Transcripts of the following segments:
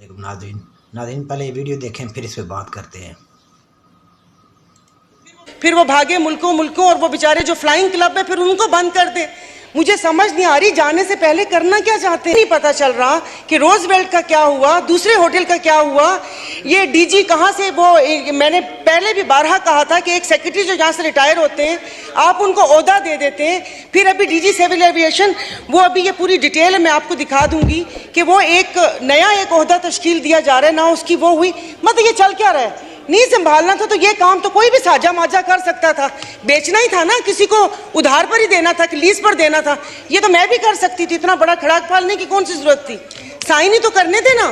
नाज़रीन नाज़रीन पहले ये वीडियो देखें फिर इस पे बात करते हैं। फिर वो भागे मुल्कों मुल्कों और वो बेचारे जो फ्लाइंग क्लब है फिर उनको बंद कर दे। मुझे समझ नहीं आ रही जाने से पहले करना क्या चाहते हैं। नहीं पता चल रहा कि रोजवेल्ट का क्या हुआ, दूसरे होटल का क्या हुआ, ये डीजी कहाँ से वो मैंने पहले भी बारहा कहा था कि एक सेक्रेटरी जो यहाँ से रिटायर होते हैं आप उनको ओहदा दे देते हैं। फिर अभी डीजी सिविल एविएशन वो अभी ये पूरी डिटेल मैं आपको दिखा दूंगी कि वो एक नया एक ओहदा तश्कील दिया जा रहा है ना उसकी वो हुई। मतलब ये चल क्या रहा है, नहीं संभालना था तो ये काम तो कोई भी साझा माजा कर सकता था, बेचना ही था ना, किसी को उधार पर ही देना था कि लीज पर देना था। ये तो मैं भी कर सकती थी, इतना बड़ा खड़ाक पालने की कौन सी जरूरत थी, साइन ही तो करने देना।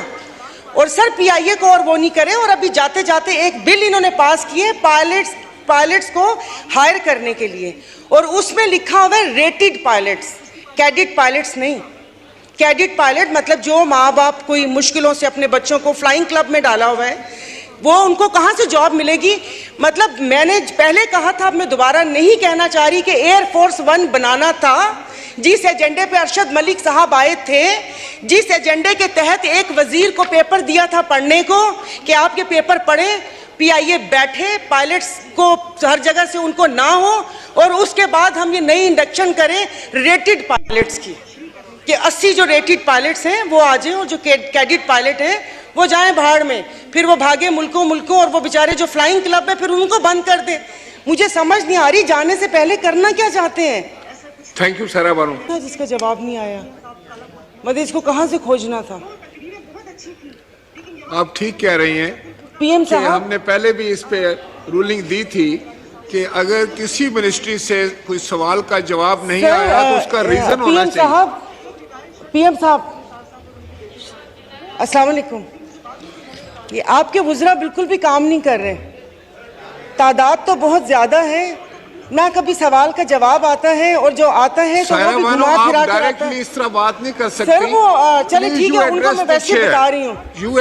और सर पीआईए को और वो नहीं करे। और अभी जाते जाते एक बिल इन्होंने पास किए पायलट्स को हायर करने के लिए, और उसमें लिखा हुआ है रेटेड पायलट्स, कैडेट पायलट्स नहीं। कैडेट पायलट मतलब जो माँ बाप कोई मुश्किलों से अपने बच्चों को फ्लाइंग क्लब में डाला हुआ है वो उनको कहाँ से जॉब मिलेगी। मतलब मैंने पहले कहा था, अब मैं दोबारा नहीं कहना चाह रही कि एयरफोर्स 1 बनाना था, जिस एजेंडे पे अरशद मलिक साहब आए थे, जिस एजेंडे के तहत एक वजीर को पेपर दिया था पढ़ने को कि आप ये पेपर पढ़ें, पीआईए बैठे पायलट्स को हर जगह से उनको ना हो, और उसके बाद हम ये नई इंडक्शन करें रेटेड पायलट्स की कि 80 जो रेटेड पायलट्स हैं वो आ जाएं और जो कैडेट पायलट हैं वो जाएं भाड़ में। फिर वो भागे मुल्कों मुल्कों और वो बेचारे जो फ्लाइंग क्लब है फिर उनको बंद कर दे। मुझे समझ नहीं आ रही जाने से पहले करना क्या चाहते हैं। थैंक यू सारा बानो। जिसका जवाब नहीं आया, मतलब इसको कहाँ से खोजना था। आप ठीक कह रही हैं पीएम कि साहब, हमने पहले भी इस पे रूलिंग दी थी कि अगर किसी मिनिस्ट्री से कोई सवाल का जवाब नहीं आया तो उसका रीजन होना चाहिए। पीएम साहब अस्सलाम वालेकुम। ये आपके वुज़रा बिल्कुल भी काम नहीं कर रहे, तादाद तो बहुत ज्यादा है, ना कभी सवाल का जवाब आता है, और जो आता है तो वो भी घुमा फिरा कर आता है। इस तरह बात नहीं कर सकती। सर वो चले ठीक है, उनको मैं वैसे बता रही हूँ।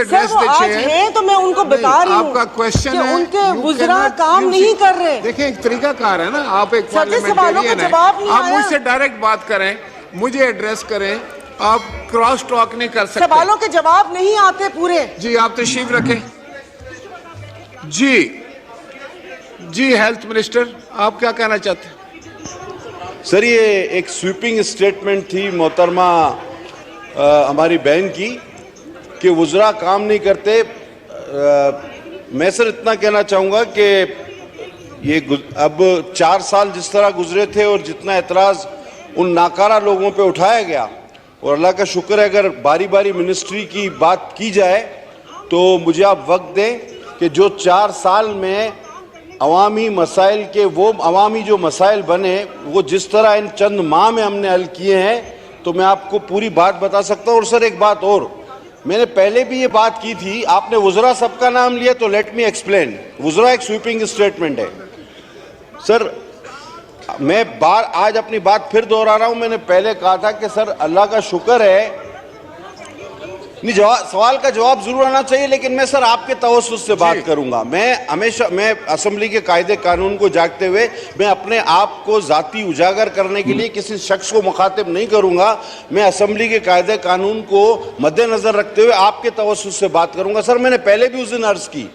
सर वो आज हैं तो मैं उनको बता रही हूँ आपका क्वेश्चन कि है उनके वुज़रा काम नहीं कर रहे। देखें एक तरीका कार है ना, आप एक पार्लियामेंटेरियन हैं, आप मुझसे डायरेक्ट बात करें, मुझे एड्रेस करें, आप क्रॉस टॉक नहीं कर सकते। सवालों के जवाब नहीं आते पूरे। जी आप तशरीफ रखें। जी हेल्थ मिनिस्टर आप क्या कहना चाहते हैं। सर ये एक स्वीपिंग स्टेटमेंट थी मोहतरमा हमारी बहन की कि वुज़रा काम नहीं करते। मैं सर इतना कहना चाहूँगा कि ये अब 4 साल जिस तरह गुजरे थे और जितना एतराज़ उन नाकारा लोगों पे उठाया गया, और अल्लाह का शुक्र है अगर बारी बारी मिनिस्ट्री की बात की जाए तो मुझे आप वक्त दें कि जो 4 साल में अवामी मसाइल के वो अवामी जो मसाइल बने वो जिस तरह इन चंद माह में हमने हल किए हैं तो मैं आपको पूरी बात बता सकता हूँ। और सर एक बात और, मैंने पहले भी ये बात की थी, आपने वुज़रा सबका नाम लिया तो लेट मी एक्सप्लेन। वुज़रा एक स्वीपिंग स्टेटमेंट है सर। मैं आज अपनी बात फिर दोहरा रहा हूं, मैंने पहले कहा था कि सर अल्लाह का शुक्र है, नहीं सवाल का जवाब जरूर आना चाहिए, लेकिन मैं सर आपके तवज्जुह से बात करूंगा। मैं असेंबली के कायदे कानून को जागते हुए मैं अपने आप को जाती उजागर करने के लिए किसी शख्स को मुखातिब नहीं करूंगा। मैं असेंबली के कायदे कानून को मद्देनजर रखते हुए आपके तवज्जुह से बात करूंगा। सर मैंने पहले भी उस दिन अर्ज की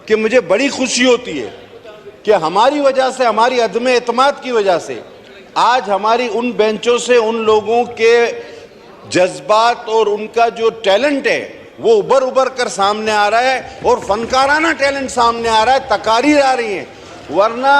कि मुझे बड़ी खुशी होती है कि हमारी वजह से, हमारी अदम एतमाद की वजह से आज हमारी उन बेंचों से उन लोगों के जज्बात और उनका जो टैलेंट है वो उभर कर सामने आ रहा है, और फनकाराना टैलेंट सामने आ रहा है, तकारीर आ रही हैं। वरना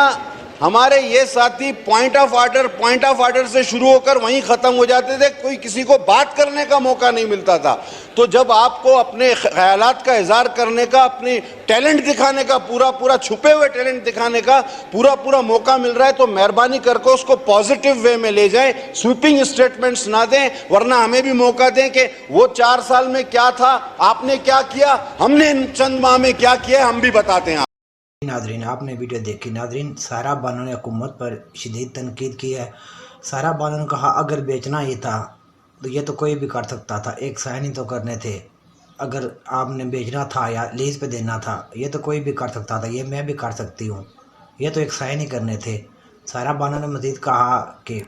हमारे ये साथी पॉइंट ऑफ आर्डर से शुरू होकर वहीं ख़त्म हो जाते थे, कोई किसी को बात करने का मौका नहीं मिलता था। तो जब आपको अपने ख्यालात का इज़हार करने का, अपने टैलेंट दिखाने का, पूरा छुपे हुए टैलेंट दिखाने का पूरा मौका मिल रहा है, तो मेहरबानी करके उसको पॉजिटिव वे में ले जाएं, स्वीपिंग स्टेटमेंट्स ना दें। वरना हमें भी मौका दें कि वो 4 साल में क्या था, आपने क्या किया, हमने इन चंद माह में क्या किया, हम भी बताते हैं। नाजरीन आपने वीडियो देखी। नाजरीन सारा बानो ने हुकूमत पर शदीद तनकीद की है। सारा बानो ने कहा अगर बेचना ही था तो ये तो कोई भी कर सकता था, एक साइन ही तो करने थे। अगर आपने बेचना था या लीज पे देना था ये तो कोई भी कर सकता था, ये मैं भी कर सकती हूँ, ये तो एक साइन ही करने थे। सारा बानो ने मज़ीद कहा कि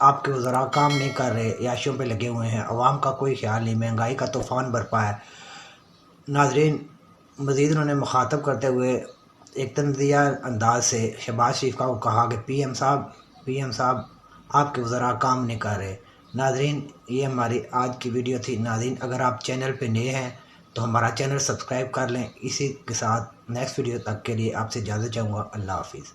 आपके वज़रा काम नहीं कर रहे, याशियों पे लगे हुए हैं, अवाम का कोई ख्याल नहीं, महंगाई का तूफ़ान बरपा है। नाजरीन मज़ीद उन्होंने मुखातब करते हुए एक तंज़िया अंदाज से शहबाज शरीफ को कहा कि पीएम साहब आपके वज़रा काम नहीं कर रहे। नाजरीन ये हमारी आज की वीडियो थी। नाजरीन अगर आप चैनल पे नए हैं तो हमारा चैनल सब्सक्राइब कर लें। इसी के साथ नेक्स्ट वीडियो तक के लिए आपसे इजाज़त चाहूँगा। अल्लाह हाफिज़।